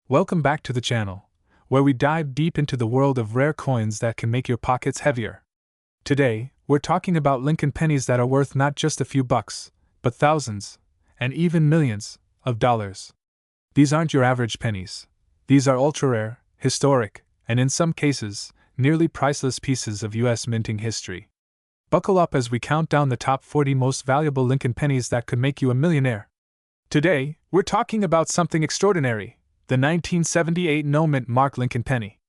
Welcome back to the channel, where we dive deep into the world of rare coins that can make your pockets heavier. Today, we're talking about Lincoln pennies that are worth not just a few bucks, but thousands, and even millions, of dollars. These aren't your average pennies. These are ultra-rare, historic, and in some cases, nearly priceless pieces of U.S. minting history. Buckle up as we count down the top 40 most valuable Lincoln pennies that could make you a millionaire. Today, we're talking about something extraordinary. The 1978 no-mint mark Lincoln penny.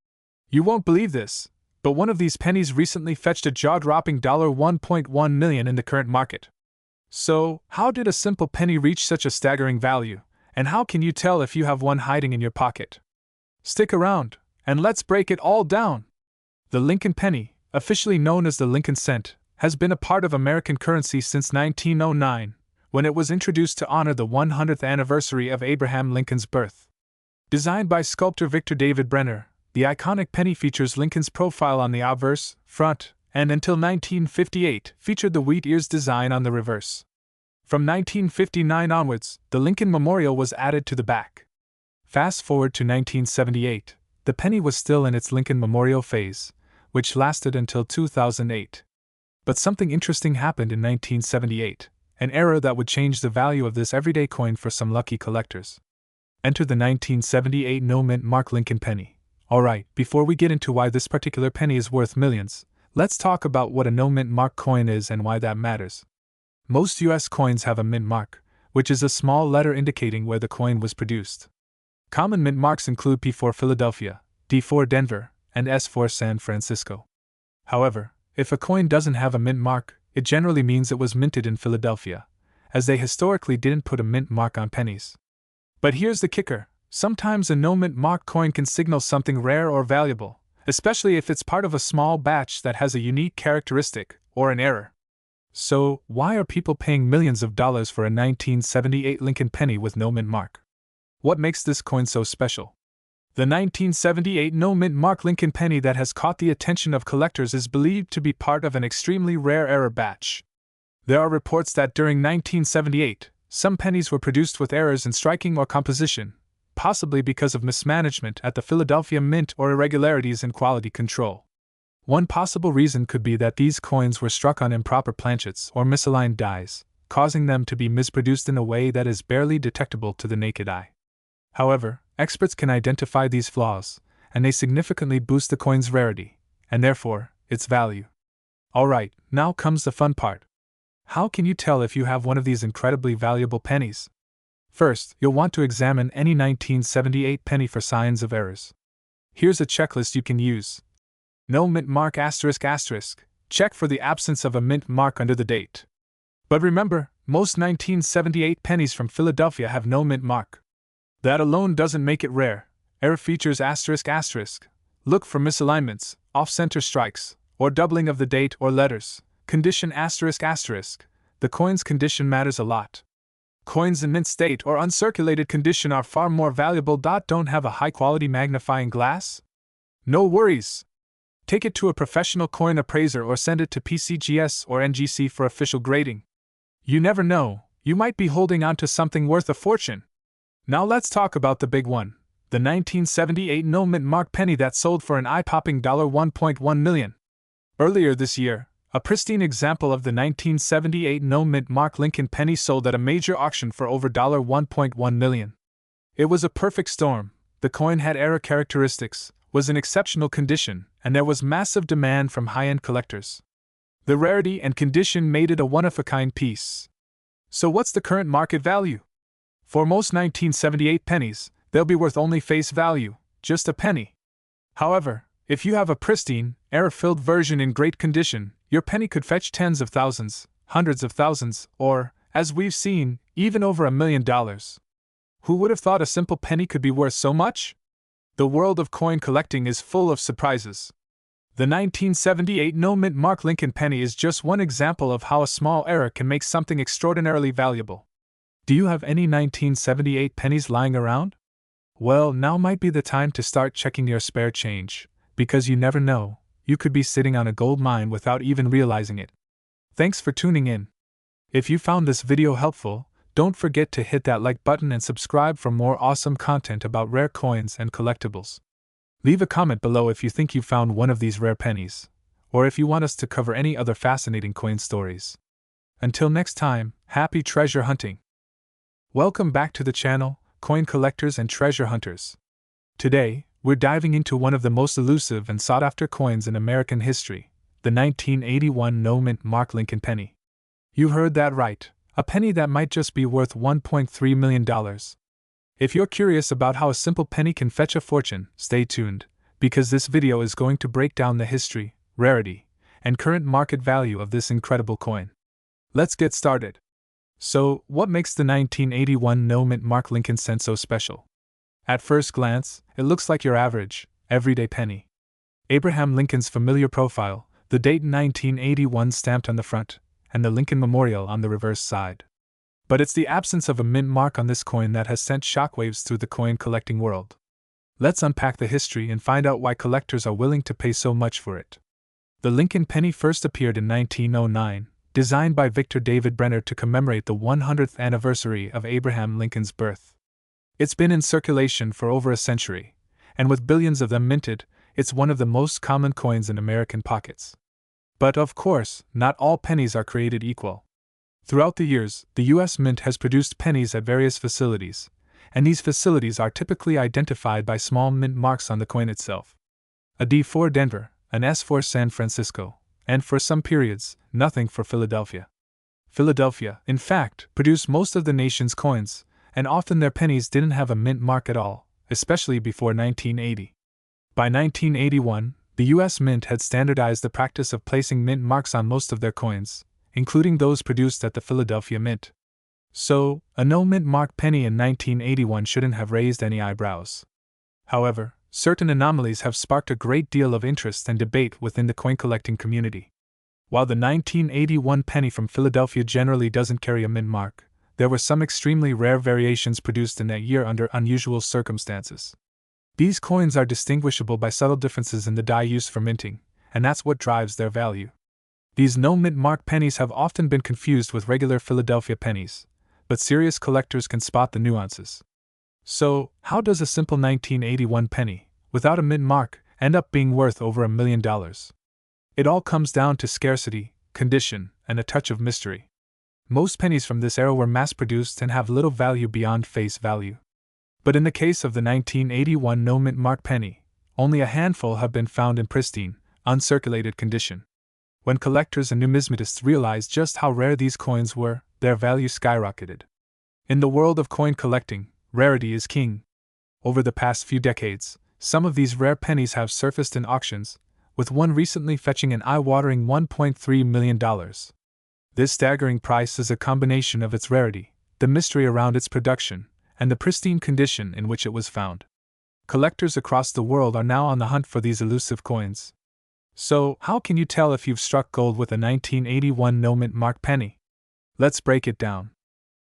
You won't believe this, but one of these pennies recently fetched a jaw-dropping $1.1 million in the current market. So, how did a simple penny reach such a staggering value, and how can you tell if you have one hiding in your pocket? Stick around, and let's break it all down. The Lincoln penny, officially known as the Lincoln cent, has been a part of American currency since 1909, when it was introduced to honor the 100th anniversary of Abraham Lincoln's birth. Designed by sculptor Victor David Brenner, the iconic penny features Lincoln's profile on the obverse, front, and until 1958 featured the wheat ears design on the reverse. From 1959 onwards, the Lincoln Memorial was added to the back. Fast forward to 1978, the penny was still in its Lincoln Memorial phase, which lasted until 2008. But something interesting happened in 1978, an era that would change the value of this everyday coin for some lucky collectors. Enter the 1978 no-mint mark Lincoln penny. Alright, before we get into why this particular penny is worth millions, let's talk about what a no-mint mark coin is and why that matters. Most US coins have a mint mark, which is a small letter indicating where the coin was produced. Common mint marks include P for Philadelphia, D for Denver, and S for San Francisco. However, if a coin doesn't have a mint mark, it generally means it was minted in Philadelphia, as they historically didn't put a mint mark on pennies. But here's the kicker. Sometimes a no-mint mark coin can signal something rare or valuable, especially if it's part of a small batch that has a unique characteristic, or an error. So, why are people paying millions of dollars for a 1978 Lincoln penny with no mint mark? What makes this coin so special? The 1978 no-mint mark Lincoln penny that has caught the attention of collectors is believed to be part of an extremely rare error batch. There are reports that during 1978, some pennies were produced with errors in striking or composition, possibly because of mismanagement at the Philadelphia Mint or irregularities in quality control. One possible reason could be that these coins were struck on improper planchets or misaligned dies, causing them to be misproduced in a way that is barely detectable to the naked eye. However, experts can identify these flaws, and they significantly boost the coin's rarity, and therefore, its value. Alright, now comes the fun part. How can you tell if you have one of these incredibly valuable pennies? First, you'll want to examine any 1978 penny for signs of errors. Here's a checklist you can use. No mint mark ***. Check for the absence of a mint mark under the date. But remember, most 1978 pennies from Philadelphia have no mint mark. That alone doesn't make it rare. Error features ***. Look for misalignments, off-center strikes, or doubling of the *** or letters. Condition ***. The coin's condition matters a lot. Coins in mint state or uncirculated condition are far more valuable. Don't have a high-quality magnifying glass? No worries. Take it to a professional coin appraiser or send it to PCGS or NGC for official grading. You never know, you might be holding on to something worth a fortune. Now let's talk about the big one, the 1978 no-mint mark penny that sold for an eye-popping $1.1 million. Earlier this year, a pristine example of the 1978 no-mint mark Lincoln penny sold at a major auction for over $1.1 million. It was a perfect storm. The coin had error characteristics, was in exceptional condition, and there was massive demand from high-end collectors. The rarity and condition made it a one-of-a-kind piece. So what's the current market value? For most 1978 pennies, they'll be worth only face value, just a penny. However, if you have a pristine, error-filled version in great condition, your penny could fetch tens of thousands, hundreds of thousands, or, as we've seen, even over $1 million. Who would have thought a simple penny could be worth so much? The world of coin collecting is full of surprises. The 1978 no-mint mark Lincoln penny is just one example of how a small error can make something extraordinarily valuable. Do you have any 1978 pennies lying around? Well, now might be the time to start checking your spare change, because you never know, you could be sitting on a gold mine without even realizing it. Thanks for tuning in. If you found this video helpful, Don't forget to hit that like button and subscribe for more awesome content about rare coins and collectibles. Leave a comment below if you think you found one of these rare pennies, or if you want us to cover any other fascinating coin stories. Until next time, happy treasure hunting! Welcome back to the channel, coin collectors and treasure hunters. Today, we're diving into one of the most elusive and sought-after coins in American history, the 1981 no-mint mark Lincoln penny. You heard that right, a penny that might just be worth $1.3 million. If you're curious about how a simple penny can fetch a fortune, stay tuned, because this video is going to break down the history, rarity, and current market value of this incredible coin. Let's get started. So, what makes the 1981 no-mint mark Lincoln cent so special? At first glance, it looks like your average, everyday penny. Abraham Lincoln's familiar profile, the date 1981 stamped on the front, and the Lincoln Memorial on the reverse side. But it's the absence of a mint mark on this coin that has sent shockwaves through the coin collecting world. Let's unpack the history and find out why collectors are willing to pay so much for it. The Lincoln penny first appeared in 1909, designed by Victor David Brenner to commemorate the 100th anniversary of Abraham Lincoln's birth. It's been in circulation for over a century, and with billions of them minted, it's one of the most common coins in American pockets. But of course, not all pennies are created equal. Throughout the years, the U.S. Mint has produced pennies at various facilities, and these facilities are typically identified by small mint marks on the coin itself. A D for Denver, an S for San Francisco, and for some periods, nothing for Philadelphia. Philadelphia, in fact, produced most of the nation's coins, and often their pennies didn't have a mint mark at all, especially before 1980. By 1981, the U.S. Mint had standardized the practice of placing mint marks on most of their coins, including those produced at the Philadelphia Mint. So, a no-mint mark penny in 1981 shouldn't have raised any eyebrows. However, certain anomalies have sparked a great deal of interest and debate within the coin collecting community. While the 1981 penny from Philadelphia generally doesn't carry a mint mark, there were some extremely rare variations produced in that year under unusual circumstances. These coins are distinguishable by subtle differences in the die used for minting, and that's what drives their value. These no-mint mark pennies have often been confused with regular Philadelphia pennies, but serious collectors can spot the nuances. So, how does a simple 1981 penny, without a mint mark, end up being worth over $1 million? It all comes down to scarcity, condition, and a touch of mystery. Most pennies from this era were mass-produced and have little value beyond face value. But in the case of the 1981 no-mint mark penny, only a handful have been found in pristine, uncirculated condition. When collectors and numismatists realized just how rare these coins were, their value skyrocketed. In the world of coin collecting, rarity is king. Over the past few decades, some of these rare pennies have surfaced in auctions, with one recently fetching an eye-watering $1.3 million. This staggering price is a combination of its rarity, the mystery around its production, and the pristine condition in which it was found. Collectors across the world are now on the hunt for these elusive coins. So, how can you tell if you've struck gold with a 1981 no-mint mark penny? Let's break it down.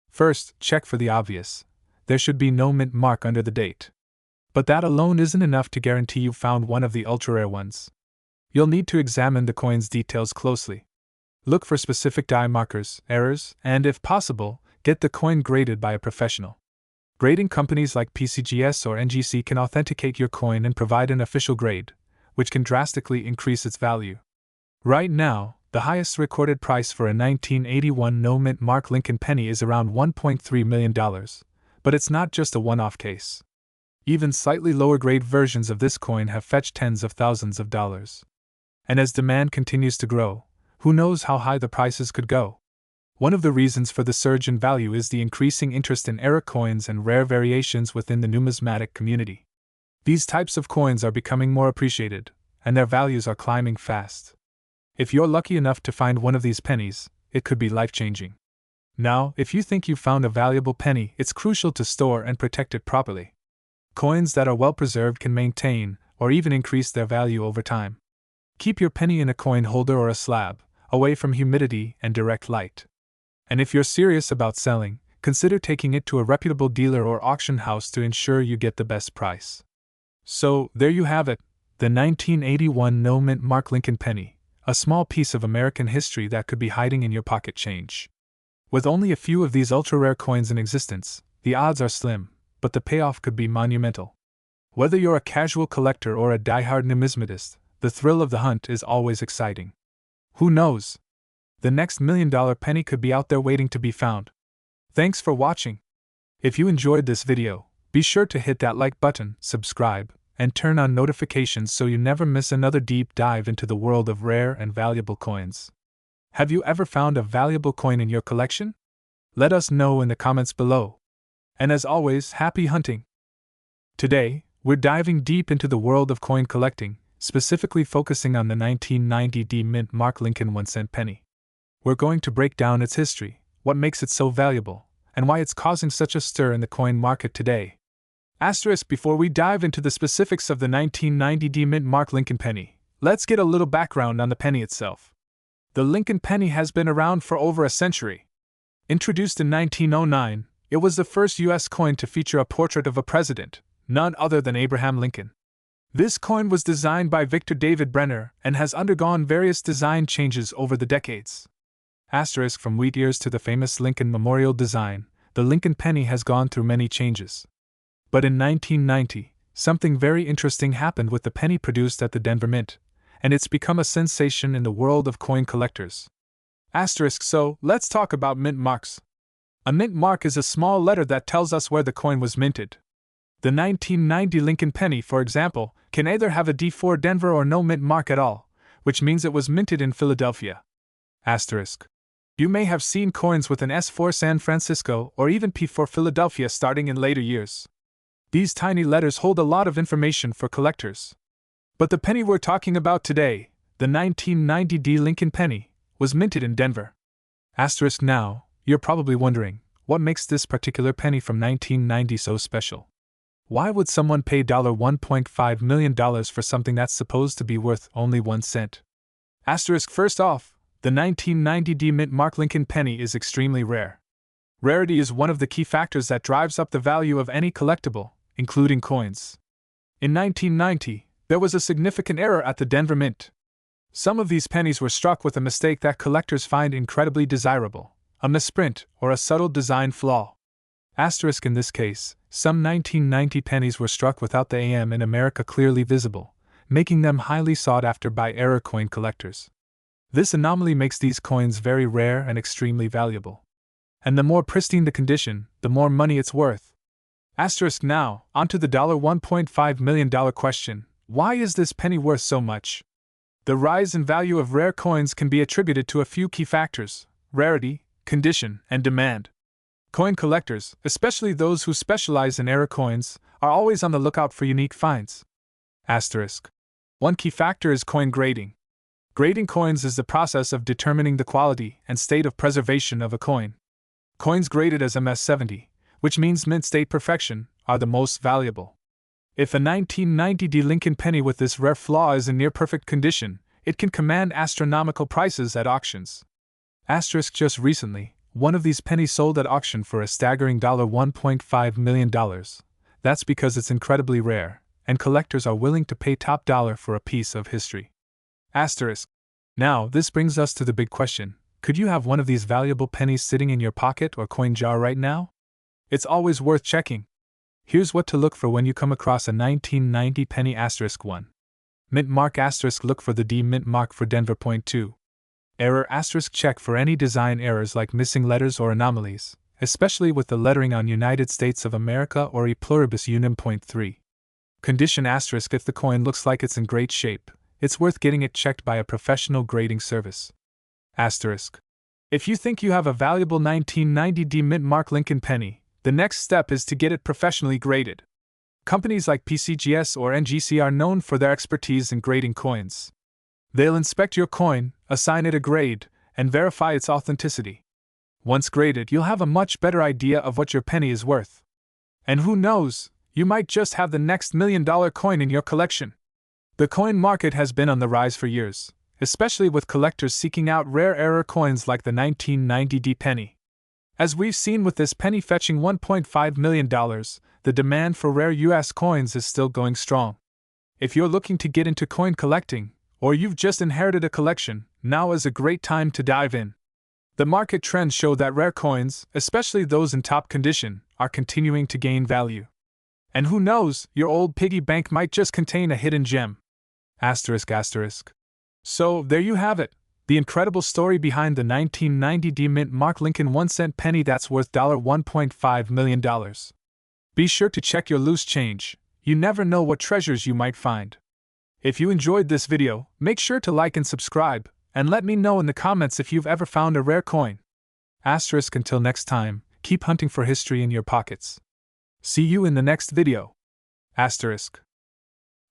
First, check for the obvious. There should be no mint mark under the date. But that alone isn't enough to guarantee you found one of the ultra-rare ones. You'll need to examine the coin's details closely. Look for specific die markers, errors, and if possible, get the coin graded by a professional. Grading companies like PCGS or NGC can authenticate your coin and provide an official grade, which can drastically increase its value. Right now, the highest recorded price for a 1981 no-mint mark Lincoln penny is around $1.3 million, but it's not just a one-off case. Even slightly lower-grade versions of this coin have fetched tens of thousands of dollars. And as demand continues to grow, who knows how high the prices could go? One of the reasons for the surge in value is the increasing interest in era coins and rare variations within the numismatic community. These types of coins are becoming more appreciated, and their values are climbing fast. If you're lucky enough to find one of these pennies, it could be life-changing. Now, if you think you've found a valuable penny, it's crucial to store and protect it properly. Coins that are well preserved can maintain, or even increase their value over time. Keep your penny in a coin holder or a slab, away from humidity and direct light. And if you're serious about selling, consider taking it to a reputable dealer or auction house to ensure you get the best price. So, there you have it, the 1981 no-mint mark Lincoln penny, a small piece of American history that could be hiding in your pocket change. With only a few of these ultra-rare coins in existence, the odds are slim, but the payoff could be monumental. Whether you're a casual collector or a die-hard numismatist, the thrill of the hunt is always exciting. Who knows? The next $1,000,000 penny could be out there waiting to be found. Thanks for watching. If you enjoyed this video, be sure to hit that like button, subscribe, and turn on notifications so you never miss another deep dive into the world of rare and valuable coins. Have you ever found a valuable coin in your collection? Let us know in the comments below. And as always, happy hunting! Today, we're diving deep into the world of coin collecting, specifically focusing on the 1990 D Mint Mark Lincoln 1-cent penny. We're going to break down its history, what makes it so valuable, and why it's causing such a stir in the coin market today. Before we dive into the specifics of the 1990 D Mint Mark Lincoln penny, let's get a little background on the penny itself. The Lincoln penny has been around for over a century. Introduced in 1909, it was the first U.S. coin to feature a portrait of a president, none other than Abraham Lincoln. This coin was designed by Victor David Brenner and has undergone various design changes over the decades. From wheat ears to the famous Lincoln Memorial design, the Lincoln penny has gone through many changes. But in 1990, something very interesting happened with the penny produced at the Denver Mint, and it's become a sensation in the world of coin collectors. So, let's talk about mint marks. A mint mark is a small letter that tells us where the coin was minted. The 1990 Lincoln penny, for example, can either have a D4 Denver or no mint mark at all, which means it was minted in Philadelphia. You may have seen coins with an S for San Francisco or even P for Philadelphia starting in later years. These tiny letters hold a lot of information for collectors. But the penny we're talking about today, the 1990 D Lincoln penny, was minted in Denver. Now, you're probably wondering, what makes this particular penny from 1990 so special? Why would someone pay $1.5 million for something that's supposed to be worth only 1 cent? First off, the 1990 D Mint Mark Lincoln penny is extremely rare. Rarity is one of the key factors that drives up the value of any collectible, including coins. In 1990, there was a significant error at the Denver Mint. Some of these pennies were struck with a mistake that collectors find incredibly desirable, a misprint or a subtle design flaw. In this case, some 1990 pennies were struck without the AM in America clearly visible, making them highly sought after by error coin collectors. This anomaly makes these coins very rare and extremely valuable. And the more pristine the condition, the more money it's worth. Now, onto the $1.5 million question. Why is this penny worth so much? The rise in value of rare coins can be attributed to a few key factors: rarity, condition, and demand. Coin collectors, especially those who specialize in error coins, are always on the lookout for unique finds. One key factor is coin grading. Grading coins is the process of determining the quality and state of preservation of a coin. Coins graded as MS-70, which means mint state perfection, are the most valuable. If a 1990 D Lincoln penny with this rare flaw is in near-perfect condition, it can command astronomical prices at auctions. Just recently, one of these pennies sold at auction for a staggering $1.5 million. That's because it's incredibly rare, and collectors are willing to pay top dollar for a piece of history. Now, this brings us to the big question: could you have one of these valuable pennies sitting in your pocket or coin jar right now? It's always worth checking. Here's what to look for when you come across a 1990 penny *1. Mint mark *, look for the D Mint mark for Denver. Point 2. Error *, check for any design errors like missing letters or anomalies, especially with the lettering on United States of America or E pluribus unum. Point 3. Condition *, if the coin looks like it's in great shape, it's worth getting it checked by a professional grading service. If you think you have a valuable 1990 D Mint Mark Lincoln penny, the next step is to get it professionally graded. Companies like PCGS or NGC are known for their expertise in grading coins. They'll inspect your coin, assign it a grade, and verify its authenticity. Once graded, you'll have a much better idea of what your penny is worth. And who knows, you might just have the next $1 million coin in your collection. The coin market has been on the rise for years, especially with collectors seeking out rare error coins like the 1990 D penny. As we've seen with this penny fetching $1.5 million, the demand for rare US coins is still going strong. If you're looking to get into coin collecting, or you've just inherited a collection, now is a great time to dive in. The market trends show that rare coins, especially those in top condition, are continuing to gain value. And who knows, your old piggy bank might just contain a hidden gem. Asterisk asterisk. So, there you have it. The incredible story behind the 1990 D-Mint Mark Lincoln 1-cent penny that's worth $1.5 million. Be sure to check your loose change. You never know what treasures you might find. If you enjoyed this video, make sure to like and subscribe, and let me know in the comments if you've ever found a rare coin. Asterisk until next time, keep hunting for history in your pockets. See you in the next video. Asterisk.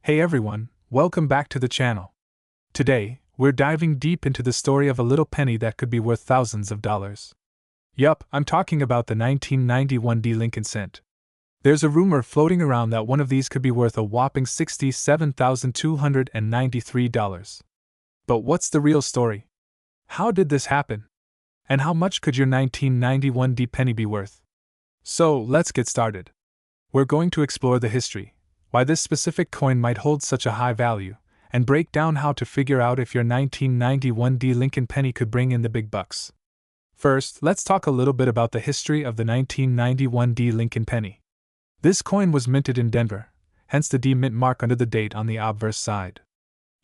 Hey everyone, welcome back to the channel. Today, we're diving deep into the story of a little penny that could be worth thousands of dollars. Yup, I'm talking about the 1991 D Lincoln cent. There's a rumor floating around that one of these could be worth a whopping $67,293. But what's the real story? How did this happen? And how much could your 1991 D penny be worth? So, let's get started. We're going to explore the history, why this specific coin might hold such a high value, and break down how to figure out if your 1991 D Lincoln penny could bring in the big bucks. First, let's talk a little bit about the history of the 1991 D Lincoln penny. This coin was minted in Denver, hence the D mint mark under the date on the obverse side.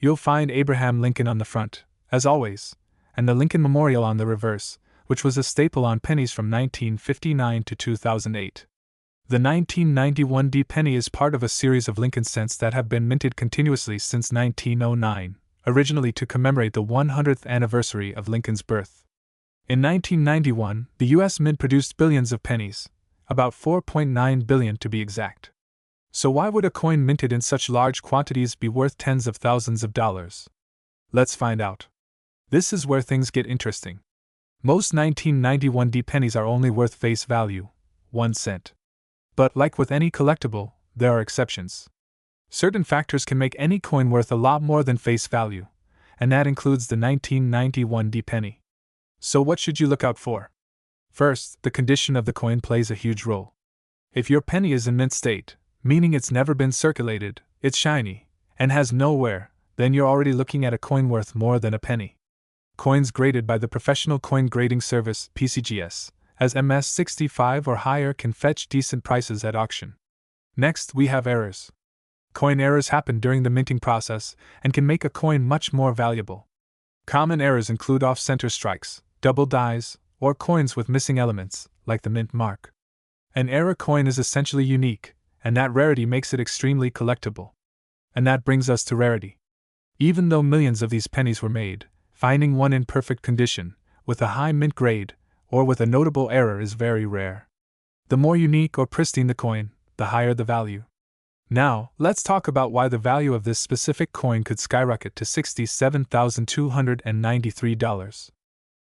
You'll find Abraham Lincoln on the front, as always, and the Lincoln Memorial on the reverse, which was a staple on pennies from 1959 to 2008. The 1991 D penny is part of a series of Lincoln cents that have been minted continuously since 1909, originally to commemorate the 100th anniversary of Lincoln's birth. In 1991, the U.S. Mint produced billions of pennies, about 4.9 billion to be exact. So why would a coin minted in such large quantities be worth tens of thousands of dollars? Let's find out. This is where things get interesting. Most 1991 D pennies are only worth face value, 1 cent. But like with any collectible, there are exceptions. Certain factors can make any coin worth a lot more than face value, and that includes the 1991 D penny. So what should you look out for? First, the condition of the coin plays a huge role. If your penny is in mint state, meaning it's never been circulated, it's shiny, and has no wear, then you're already looking at a coin worth more than a penny. Coins graded by the Professional Coin Grading Service (PCGS) as MS65 or higher can fetch decent prices at auction. Next, we have errors. Coin errors happen during the minting process and can make a coin much more valuable. Common errors include off-center strikes, double dies, or coins with missing elements, like the mint mark. An error coin is essentially unique, and that rarity makes it extremely collectible. And that brings us to rarity. Even though millions of these pennies were made, finding one in perfect condition, with a high mint grade, or with a notable error is very rare. The more unique or pristine the coin, the higher the value. Now, let's talk about why the value of this specific coin could skyrocket to $67,293.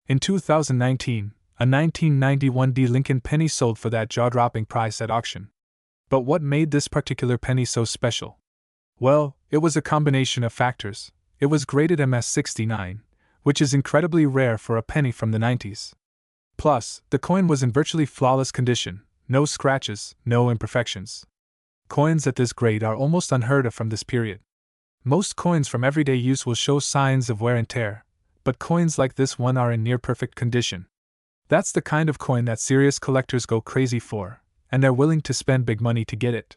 In 2019, a 1991 D Lincoln penny sold for that jaw-dropping price at auction. But what made this particular penny so special? Well, it was a combination of factors. It was graded MS69, which is incredibly rare for a penny from the 90s. Plus, the coin was in virtually flawless condition, no scratches, no imperfections. Coins at this grade are almost unheard of from this period. Most coins from everyday use will show signs of wear and tear, but coins like this one are in near-perfect condition. That's the kind of coin that serious collectors go crazy for, and they're willing to spend big money to get it.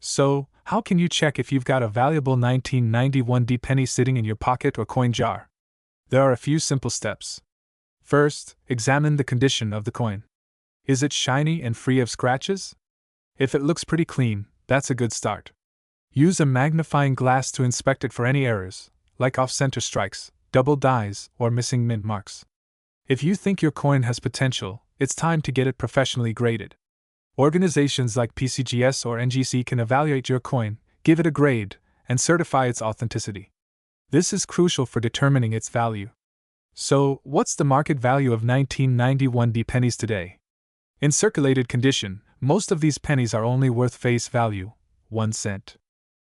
So, how can you check if you've got a valuable 1991 D penny sitting in your pocket or coin jar? There are a few simple steps. First, examine the condition of the coin. Is it shiny and free of scratches? If it looks pretty clean, that's a good start. Use a magnifying glass to inspect it for any errors, like off-center strikes, double dies, or missing mint marks. If you think your coin has potential, it's time to get it professionally graded. Organizations like PCGS or NGC can evaluate your coin, give it a grade, and certify its authenticity. This is crucial for determining its value. So, what's the market value of 1991 D pennies today? In circulated condition, most of these pennies are only worth face value, 1 cent.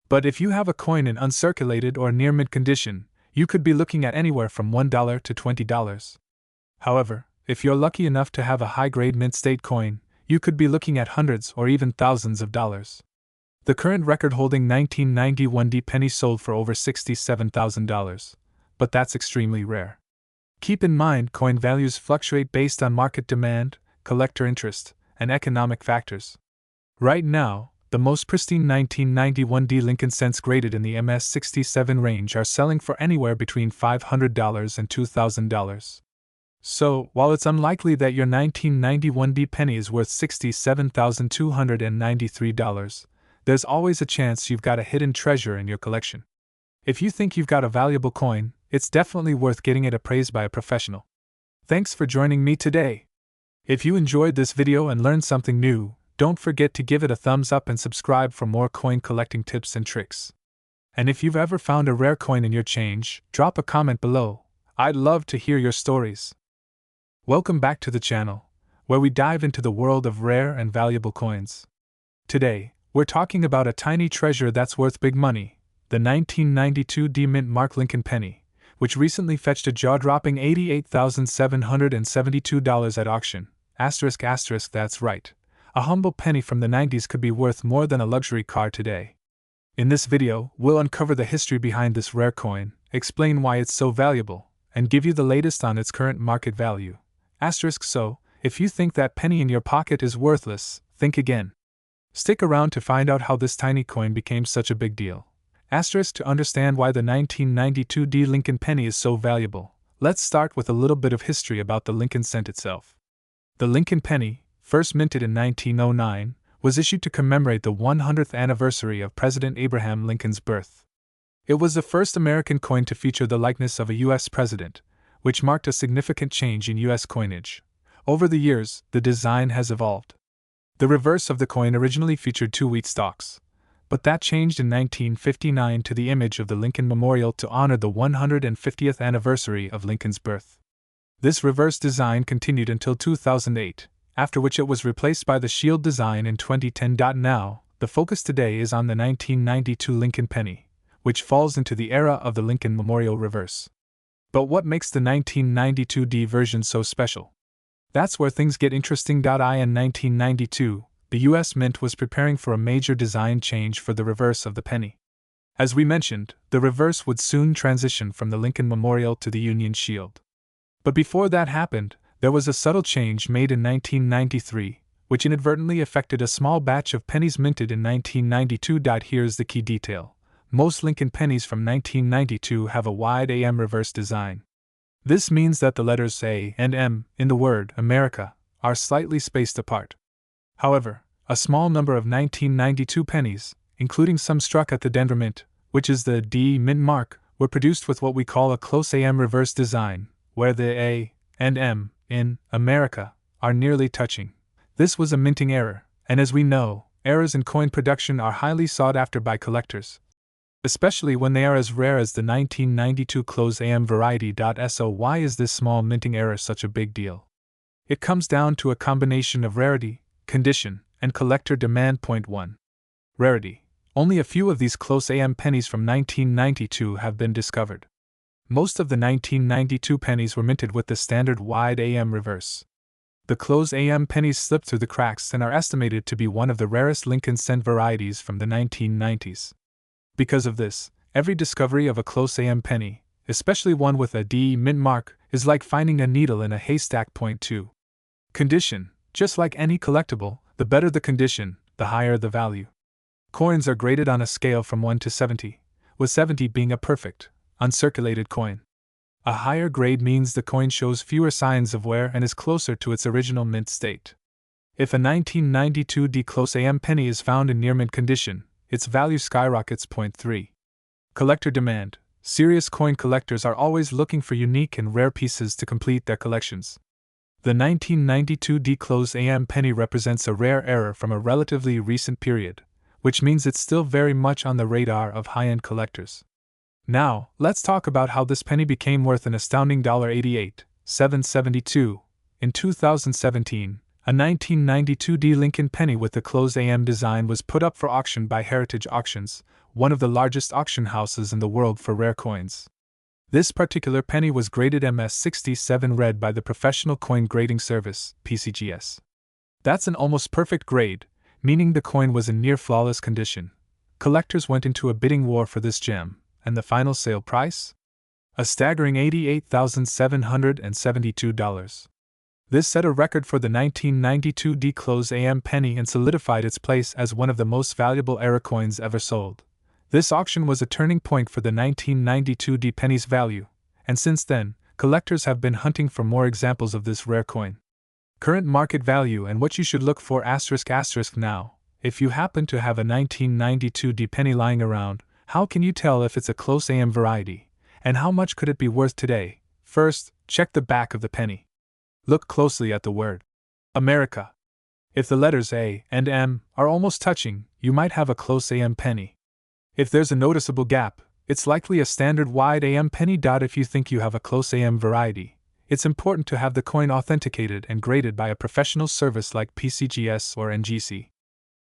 But if you have a coin in uncirculated or near mint condition, you could be looking at anywhere from $1 to $20. However, if you're lucky enough to have a high-grade mint state coin, you could be looking at hundreds or even thousands of dollars. The current record-holding 1991 D penny sold for over $67,000, but that's extremely rare. Keep in mind, coin values fluctuate based on market demand, collector interest, and economic factors. Right now, the most pristine 1991D Lincoln cents graded in the MS67 range are selling for anywhere between $500 and $2,000. So, while it's unlikely that your 1991D penny is worth $67,293, there's always a chance you've got a hidden treasure in your collection. If you think you've got a valuable coin, it's definitely worth getting it appraised by a professional. Thanks for joining me today. If you enjoyed this video and learned something new, don't forget to give it a thumbs up and subscribe for more coin collecting tips and tricks. And if you've ever found a rare coin in your change, drop a comment below. I'd love to hear your stories. Welcome back to the channel, where we dive into the world of rare and valuable coins. Today, we're talking about a tiny treasure that's worth big money, the 1992 D Mint Mark Lincoln penny, which recently fetched a jaw-dropping $88,772 at auction. Asterisk, that's right. A humble penny from the 90s could be worth more than a luxury car today. In this video, we'll uncover the history behind this rare coin, explain why it's so valuable, and give you the latest on its current market value. So, if you think that penny in your pocket is worthless, think again. Stick around to find out how this tiny coin became such a big deal. To understand why the 1992 D Lincoln penny is so valuable, let's start with a little bit of history about the Lincoln cent itself. The Lincoln penny, first minted in 1909, was issued to commemorate the 100th anniversary of President Abraham Lincoln's birth. It was the first American coin to feature the likeness of a U.S. president, which marked a significant change in U.S. coinage. Over the years, the design has evolved. The reverse of the coin originally featured two wheat stalks, but that changed in 1959 to the image of the Lincoln Memorial to honor the 150th anniversary of Lincoln's birth. This reverse design continued until 2008, after which it was replaced by the shield design in 2010. Now, the focus today is on the 1992 Lincoln penny, which falls into the era of the Lincoln Memorial reverse. But what makes the 1992 D version so special? That's where things get interesting. In 1992, the U.S. Mint was preparing for a major design change for the reverse of the penny. As we mentioned, the reverse would soon transition from the Lincoln Memorial to the Union Shield. But before that happened, there was a subtle change made in 1993, which inadvertently affected a small batch of pennies minted in 1992. Here's the key detail. Most Lincoln pennies from 1992 have a wide AM reverse design. This means that the letters A and M in the word America are slightly spaced apart. However, a small number of 1992 pennies, including some struck at the Denver Mint, which is the D Mint mark, were produced with what we call a close AM reverse design, where the A and M in America are nearly touching. This was a minting error, and as we know, errors in coin production are highly sought after by collectors, especially when they are as rare as the 1992 close AM Rarity. So why is this small minting error such a big deal? It comes down to a combination of rarity, condition, and collector demand. Point 1. Rarity. Only a few of these close AM pennies from 1992 have been discovered. Most of the 1992 pennies were minted with the standard wide AM reverse. The close AM pennies slipped through the cracks and are estimated to be one of the rarest Lincoln cent varieties from the 1990s. Because of this, every discovery of a close AM penny, especially one with a D Mint mark, is like finding a needle in a haystack. Point 2. Condition. Just like any collectible, the better the condition, the higher the value. Coins are graded on a scale from 1 to 70, with 70 being a perfect, uncirculated coin. A higher grade means the coin shows fewer signs of wear and is closer to its original mint state. If a 1992 D close AM penny is found in near mint condition, its value skyrockets. Point 3. Collector demand. Serious coin collectors are always looking for unique and rare pieces to complete their collections. The 1992 D close AM penny represents a rare error from a relatively recent period, which means it's still very much on the radar of high-end collectors. Now, let's talk about how this penny became worth an astounding $88,772. In 2017, a 1992 D Lincoln penny with the close AM design was put up for auction by Heritage Auctions, one of the largest auction houses in the world for rare coins. This particular penny was graded MS67 red by the Professional Coin Grading Service, PCGS. That's an almost perfect grade, meaning the coin was in near flawless condition. Collectors went into a bidding war for this gem, and the final sale price? a staggering $88,772. This set a record for the 1992 D-Close AM penny and solidified its place as one of the most valuable era coins ever sold. This auction was a turning point for the 1992 D penny's value, and since then, collectors have been hunting for more examples of this rare coin. Current market value and what you should look for *** now. If you happen to have a 1992 D penny lying around, how can you tell if it's a close AM variety, and how much could it be worth today? First, check the back of the penny. Look closely at the word America. If the letters A and M are almost touching, you might have a close AM penny. If there's a noticeable gap, it's likely a standard wide AM penny. If you think you have a close AM variety, it's important to have the coin authenticated and graded by a professional service like PCGS or NGC.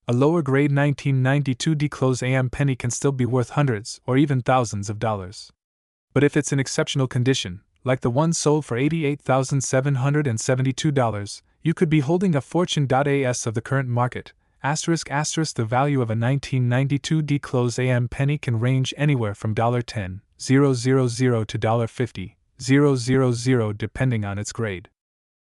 A lower grade 1992 D-Close AM penny can still be worth hundreds or even thousands of dollars. But if it's in exceptional condition, like the one sold for $88,772, you could be holding a fortune. As of the current market, *** the value of a 1992 D-Close AM penny can range anywhere from $10,000 to $50,000 depending on its grade.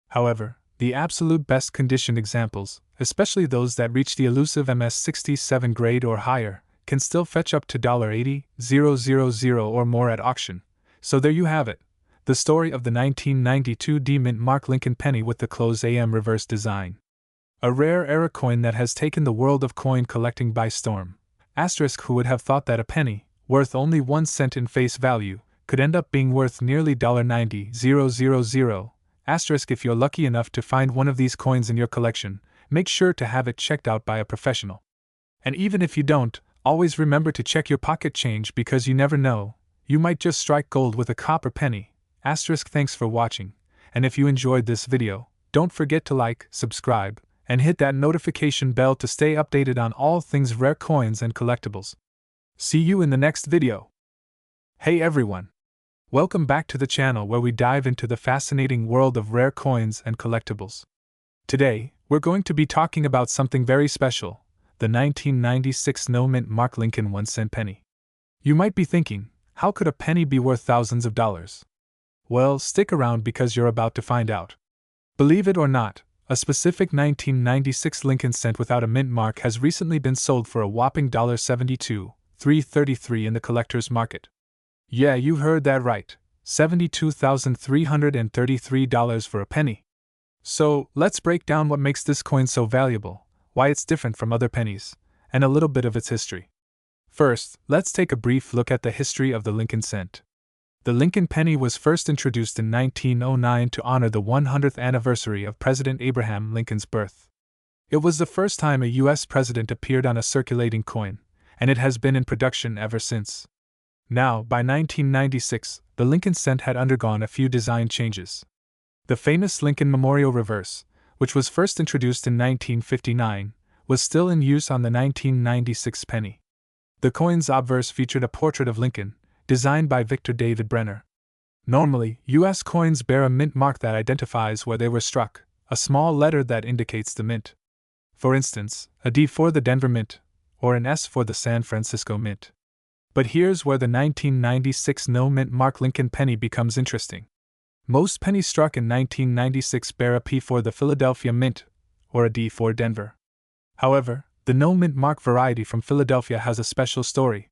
However, the absolute best condition examples, especially those that reach the elusive MS67 grade or higher, can still fetch up to $80,000 or more at auction. So there you have it, the story of the 1992 D Mint Mark Lincoln penny with the close AM reverse design. A rare era coin that has taken the world of coin collecting by storm. Who would have thought that a penny, worth only 1 cent in face value, could end up being worth nearly $90,000. If you're lucky enough to find one of these coins in your collection, make sure to have it checked out by a professional. And even if you don't, always remember to check your pocket change because you never know, you might just strike gold with a copper penny. Thanks for watching, and if you enjoyed this video, don't forget to like, subscribe, and hit that notification bell to stay updated on all things rare coins and collectibles. See you in the next video. Hey everyone! Welcome back to the channel where we dive into the fascinating world of rare coins and collectibles. Today, we're going to be talking about something very special, the 1996 No Mint Mark Lincoln 1-cent penny. You might be thinking, how could a penny be worth thousands of dollars? Well, stick around because you're about to find out. Believe it or not, a specific 1996 Lincoln cent without a mint mark has recently been sold for a whopping $72,333 in the collector's market. Yeah, you heard that right, $72,333 for a penny. So, let's break down what makes this coin so valuable, why it's different from other pennies, and a little bit of its history. First, let's take a brief look at the history of the Lincoln cent. The Lincoln penny was first introduced in 1909 to honor the 100th anniversary of President Abraham Lincoln's birth. It was the first time a U.S. president appeared on a circulating coin, and it has been in production ever since. Now, by 1996, the Lincoln cent had undergone a few design changes. The famous Lincoln Memorial Reverse, which was first introduced in 1959, was still in use on the 1996 penny. The coin's obverse featured a portrait of Lincoln, designed by Victor David Brenner. Normally, U.S. coins bear a mint mark that identifies where they were struck, a small letter that indicates the mint. For instance, a D for the Denver Mint, or an S for the San Francisco Mint. But here's where the 1996 No Mint Mark Lincoln penny becomes interesting. Most pennies struck in 1996 bear a P for the Philadelphia Mint, or a D for Denver. However, the No Mint Mark variety from Philadelphia has a special story.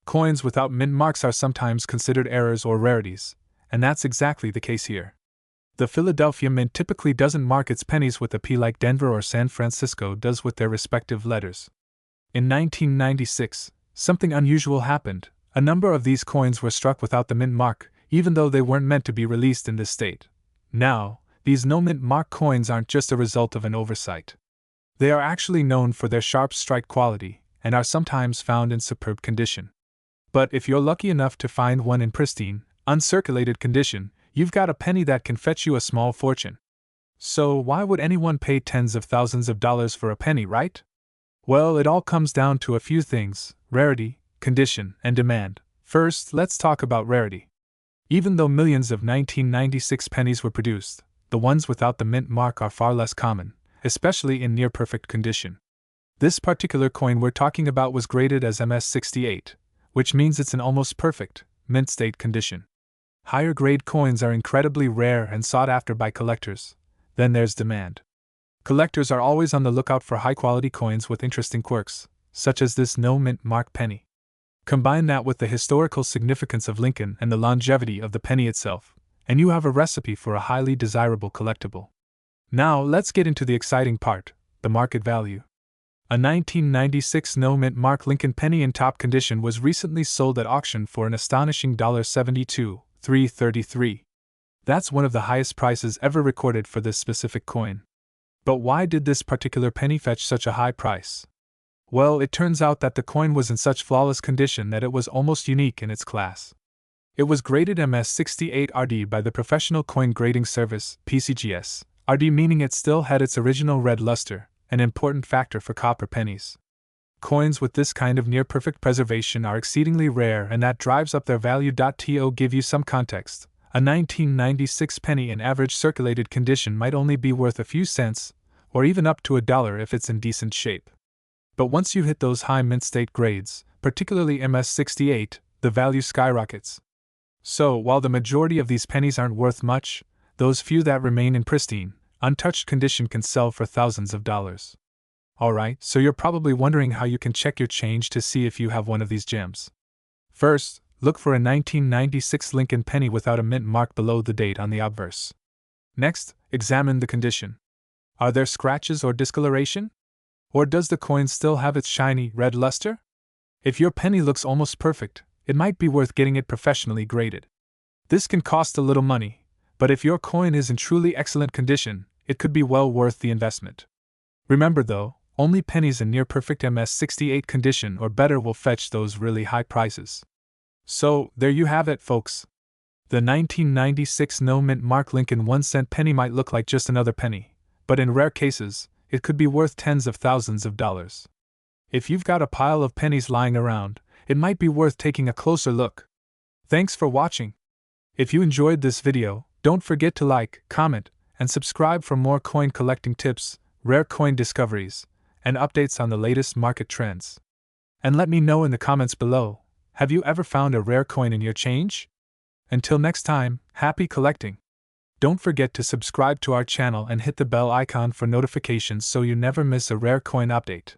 Coins without mint marks are sometimes considered errors or rarities, and that's exactly the case here. The Philadelphia Mint typically doesn't mark its pennies with a P like Denver or San Francisco does with their respective letters. In 1996, something unusual happened. A number of these coins were struck without the mint mark, even though they weren't meant to be released in this state. Now, these no mint mark coins aren't just a result of an oversight. They are actually known for their sharp strike quality, and are sometimes found in superb condition. But if you're lucky enough to find one in pristine, uncirculated condition, you've got a penny that can fetch you a small fortune. So why would anyone pay tens of thousands of dollars for a penny, right? Well, it all comes down to a few things: rarity, condition, and demand. First, let's talk about rarity. Even though millions of 1996 pennies were produced, the ones without the mint mark are far less common, especially in near-perfect condition. This particular coin we're talking about was graded as MS68, which means it's in almost perfect, mint state condition. Higher grade coins are incredibly rare and sought after by collectors. Then there's demand. Collectors are always on the lookout for high quality coins with interesting quirks, such as this no mint mark penny. Combine that with the historical significance of Lincoln and the longevity of the penny itself, and you have a recipe for a highly desirable collectible. Now let's get into the exciting part, the market value. A 1996 no mint mark Lincoln penny in top condition was recently sold at auction for an astonishing $72,333. That's one of the highest prices ever recorded for this specific coin. But why did this particular penny fetch such a high price? Well, it turns out that the coin was in such flawless condition that it was almost unique in its class. It was graded MS68RD by the Professional Coin Grading Service, PCGS, RD meaning it still had its original red luster, an important factor for copper pennies. Coins with this kind of near-perfect preservation are exceedingly rare and that drives up their value. To give you some context, a 1996 penny in average circulated condition might only be worth a few cents, or even up to $1 if it's in decent shape. But once you hit those high mint state grades, particularly MS68, the value skyrockets. So, while the majority of these pennies aren't worth much, those few that remain in pristine, untouched condition can sell for thousands of dollars. Alright, so you're probably wondering how you can check your change to see if you have one of these gems. First, look for a 1996 Lincoln penny without a mint mark below the date on the obverse. Next, examine the condition. Are there scratches or discoloration? Or does the coin still have its shiny red luster? If your penny looks almost perfect, it might be worth getting it professionally graded. This can cost a little money, but if your coin is in truly excellent condition, it could be well worth the investment. Remember though, only pennies in near-perfect MS68 condition or better will fetch those really high prices. So, there you have it, folks. The 1996 no mint mark Lincoln 1-cent penny might look like just another penny, but in rare cases, it could be worth tens of thousands of dollars. If you've got a pile of pennies lying around, it might be worth taking a closer look. Thanks for watching. If you enjoyed this video, don't forget to like, comment, and subscribe for more coin collecting tips, rare coin discoveries, and updates on the latest market trends. And let me know in the comments below, have you ever found a rare coin in your change? Until next time, happy collecting! Don't forget to subscribe to our channel and hit the bell icon for notifications so you never miss a rare coin update.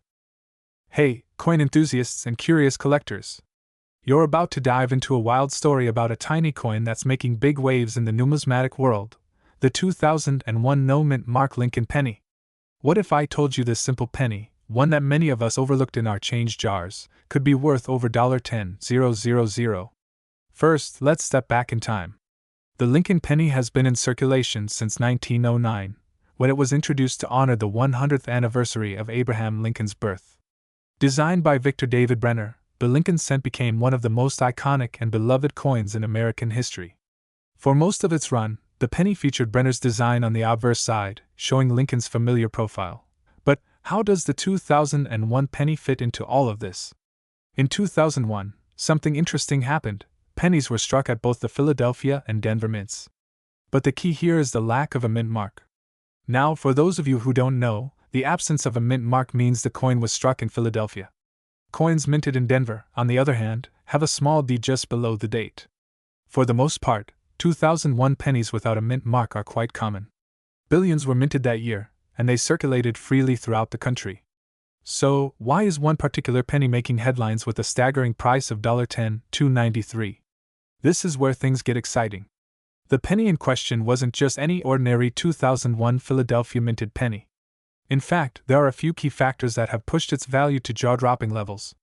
Hey, coin enthusiasts and curious collectors! You're about to dive into a wild story about a tiny coin that's making big waves in the numismatic world, the 2001 no mint mark Lincoln penny. What if I told you this simple penny, one that many of us overlooked in our change jars, could be worth over $10,000? First, let's step back in time. The Lincoln penny has been in circulation since 1909, when it was introduced to honor the 100th anniversary of Abraham Lincoln's birth. Designed by Victor David Brenner, the Lincoln cent became one of the most iconic and beloved coins in American history. For most of its run, the penny featured Brenner's design on the obverse side, showing Lincoln's familiar profile. But how does the 2001 penny fit into all of this? In 2001, something interesting happened. Pennies were struck at both the Philadelphia and Denver mints. But the key here is the lack of a mint mark. Now, for those of you who don't know, the absence of a mint mark means the coin was struck in Philadelphia. Coins minted in Denver, on the other hand, have a small d just below the date. For the most part, 2001 pennies without a mint mark are quite common. Billions were minted that year, and they circulated freely throughout the country. So, why is one particular penny making headlines with a staggering price of $10,293? This is where things get exciting. The penny in question wasn't just any ordinary 2001 Philadelphia minted penny. In fact, there are a few key factors that have pushed its value to jaw-dropping levels.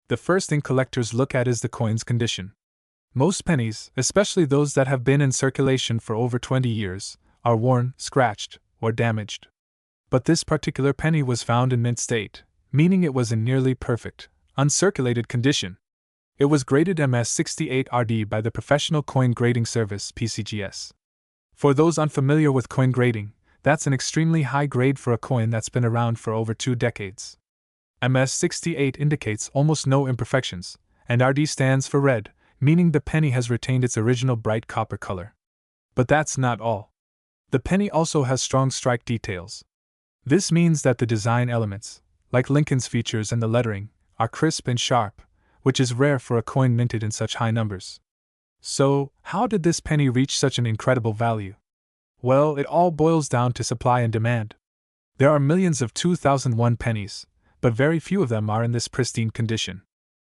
The first thing collectors look at is the coin's condition. Most pennies, especially those that have been in circulation for over 20 years, are worn, scratched, or damaged. But this particular penny was found in mint state, meaning it was in nearly perfect, uncirculated condition. It was graded MS68RD by the Professional Coin Grading Service, PCGS. For those unfamiliar with coin grading, that's an extremely high grade for a coin that's been around for over 2 decades. MS68 indicates almost no imperfections, and RD stands for red, meaning the penny has retained its original bright copper color. But that's not all. The penny also has strong strike details. This means that the design elements, like Lincoln's features and the lettering, are crisp and sharp, which is rare for a coin minted in such high numbers. So, how did this penny reach such an incredible value? Well, it all boils down to supply and demand. There are millions of 2001 pennies, but very few of them are in this pristine condition.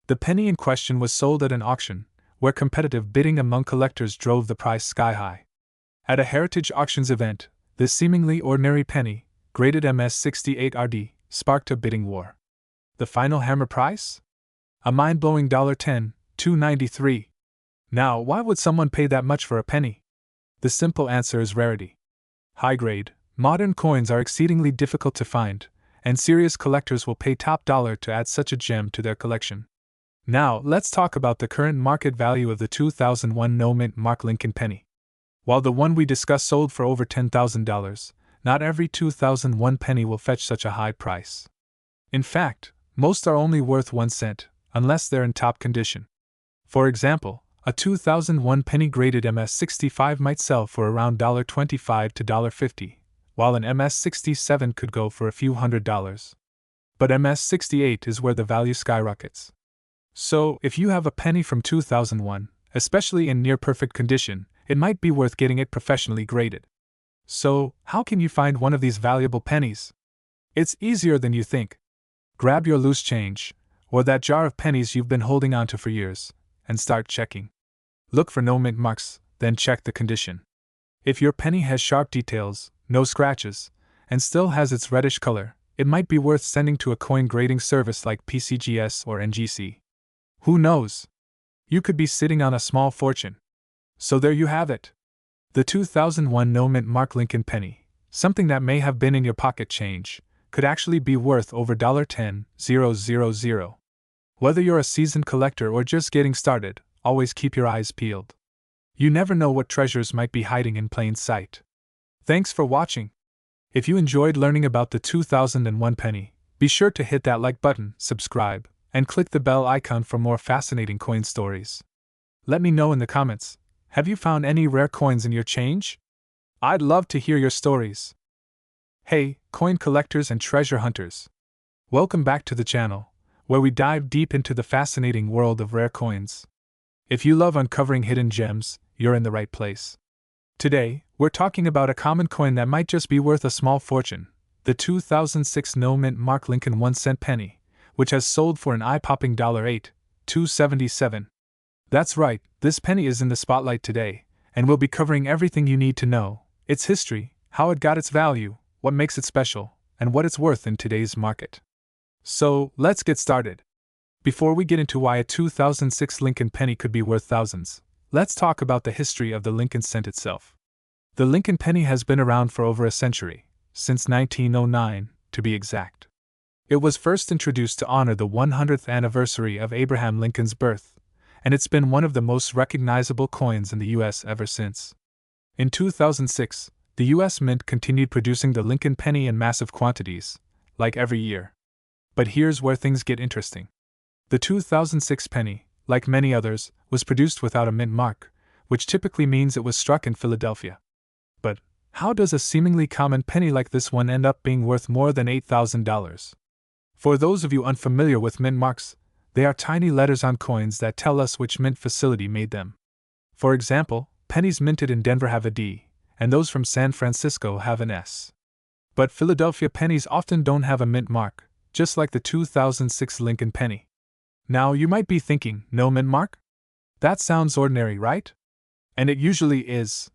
The penny in question was sold at an auction, where competitive bidding among collectors drove the price sky high. At a Heritage Auctions event, this seemingly ordinary penny, graded MS68RD, sparked a bidding war. The final hammer price? A mind-blowing $10,293. Now, why would someone pay that much for a penny? The simple answer is rarity. High-grade, modern coins are exceedingly difficult to find, and serious collectors will pay top dollar to add such a gem to their collection. Now, let's talk about the current market value of the 2001 no-mint mark Lincoln penny. While the one we discussed sold for over $10,000, not every 2001 penny will fetch such a high price. In fact, most are only worth 1 cent, unless they're in top condition. For example, a 2001 penny graded MS65 might sell for around $25 to $50, while an MS67 could go for a few $100s. But MS68 is where the value skyrockets. So, if you have a penny from 2001, especially in near-perfect condition, it might be worth getting it professionally graded. So, how can you find one of these valuable pennies? It's easier than you think. Grab your loose change, or that jar of pennies you've been holding onto for years, and start checking. Look for no mint marks, then check the condition. If your penny has sharp details, no scratches, and still has its reddish color, it might be worth sending to a coin grading service like PCGS or NGC. Who knows? You could be sitting on a small fortune. So there you have it. The 2001 no-mint mark Lincoln penny, something that may have been in your pocket change, could actually be worth over $10,000. Whether you're a seasoned collector or just getting started, always keep your eyes peeled. You never know what treasures might be hiding in plain sight. Thanks for watching. If you enjoyed learning about the 2001 penny, be sure to hit that like button, subscribe, and click the bell icon for more fascinating coin stories. Let me know in the comments, have you found any rare coins in your change? I'd love to hear your stories. Hey, coin collectors and treasure hunters! Welcome back to the channel, where we dive deep into the fascinating world of rare coins. If you love uncovering hidden gems, you're in the right place. Today, we're talking about a common coin that might just be worth a small fortune, the 2006 no-mint mark Lincoln 1-cent penny, which has sold for an eye-popping $8,277. That's right, this penny is in the spotlight today, and we'll be covering everything you need to know: its history, how it got its value, what makes it special, and what it's worth in today's market. So, let's get started. Before we get into why a 2006 Lincoln penny could be worth thousands, let's talk about the history of the Lincoln cent itself. The Lincoln penny has been around for over a century, since 1909, to be exact. It was first introduced to honor the 100th anniversary of Abraham Lincoln's birth, and it's been one of the most recognizable coins in the U.S. ever since. In 2006, the U.S. Mint continued producing the Lincoln penny in massive quantities, like every year. But here's where things get interesting. The 2006 penny, like many others, was produced without a mint mark, which typically means it was struck in Philadelphia. But how does a seemingly common penny like this one end up being worth more than $8,000? For those of you unfamiliar with mint marks, they are tiny letters on coins that tell us which mint facility made them. For example, pennies minted in Denver have a D, and those from San Francisco have an S. But Philadelphia pennies often don't have a mint mark, just like the 2006 Lincoln penny. Now you might be thinking, no mint mark? That sounds ordinary, right? And it usually is.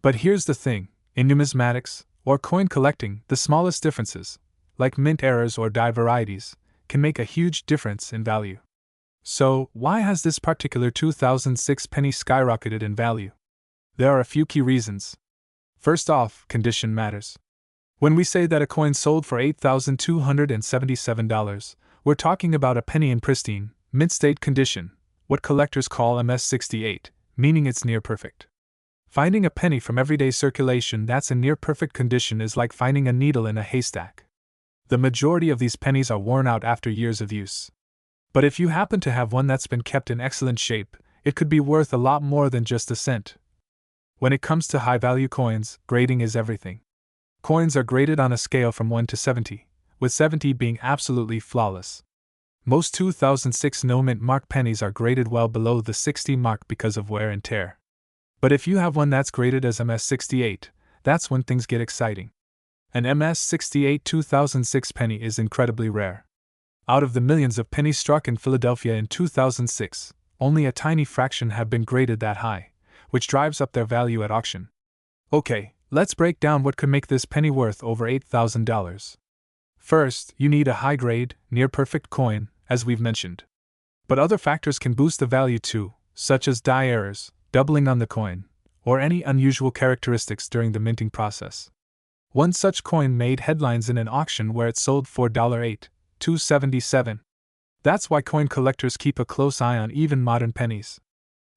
But here's the thing, in numismatics, or coin collecting, the smallest differences, like mint errors or die varieties, can make a huge difference in value. So, why has this particular 2006 penny skyrocketed in value? There are a few key reasons. First off, condition matters. When we say that a coin sold for $8,277, we're talking about a penny in pristine, mint state condition, what collectors call MS68, meaning it's near perfect. Finding a penny from everyday circulation that's in near perfect condition is like finding a needle in a haystack. The majority of these pennies are worn out after years of use. But if you happen to have one that's been kept in excellent shape, it could be worth a lot more than just a cent. When it comes to high-value coins, grading is everything. Coins are graded on a scale from 1 to 70, with 70 being absolutely flawless. Most 2006 no-mint mark pennies are graded well below the 60 mark because of wear and tear. But if you have one that's graded as MS68, that's when things get exciting. An MS68 2006 penny is incredibly rare. Out of the millions of pennies struck in Philadelphia in 2006, only a tiny fraction have been graded that high, which drives up their value at auction. Okay, let's break down what could make this penny worth over $8,000. First, you need a high-grade, near-perfect coin, as we've mentioned. But other factors can boost the value too, such as die errors, doubling on the coin, or any unusual characteristics during the minting process. One such coin made headlines in an auction where it sold for $8,277. That's why coin collectors keep a close eye on even modern pennies.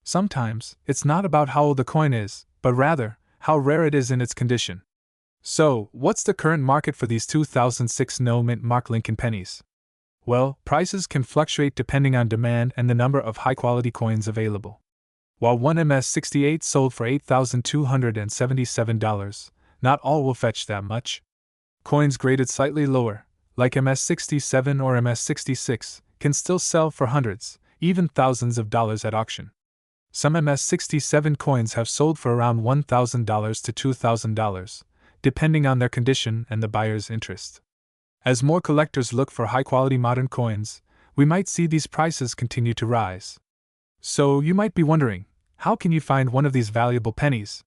Sometimes, it's not about how old the coin is, but rather, how rare it is in its condition. So, what's the current market for these 2006 no-mint mark Lincoln pennies? Well, prices can fluctuate depending on demand and the number of high-quality coins available. While one MS68 sold for $8,277, not all will fetch that much. Coins graded slightly lower, like MS67 or MS66, can still sell for hundreds, even thousands of dollars at auction. Some MS67 coins have sold for around $1,000 to $2,000, depending on their condition and the buyer's interest. As more collectors look for high-quality modern coins, we might see these prices continue to rise. So you might be wondering, how can you find one of these valuable pennies?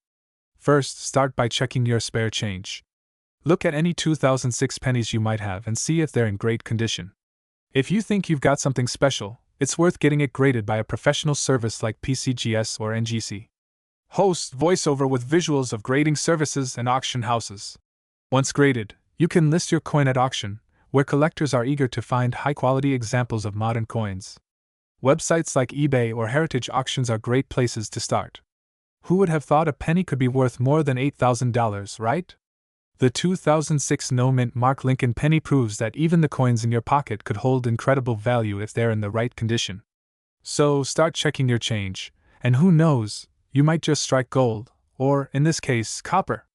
First, start by checking your spare change. Look at any 2006 pennies you might have and see if they're in great condition. If you think you've got something special, it's worth getting it graded by a professional service like PCGS or NGC. Host voiceover with visuals of grading services and auction houses. Once graded, you can list your coin at auction, where collectors are eager to find high-quality examples of modern coins. Websites like eBay or Heritage Auctions are great places to start. Who would have thought a penny could be worth more than $8,000, right? The 2006 no-mint mark Lincoln penny proves that even the coins in your pocket could hold incredible value if they're in the right condition. So start checking your change, and who knows, you might just strike gold, or, in this case, copper.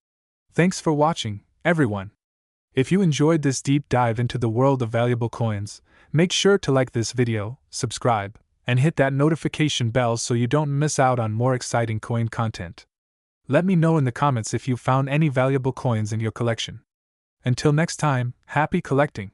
Thanks for watching, everyone. If you enjoyed this deep dive into the world of valuable coins, make sure to like this video, subscribe, and hit that notification bell so you don't miss out on more exciting coin content. Let me know in the comments if you found any valuable coins in your collection. Until next time, happy collecting!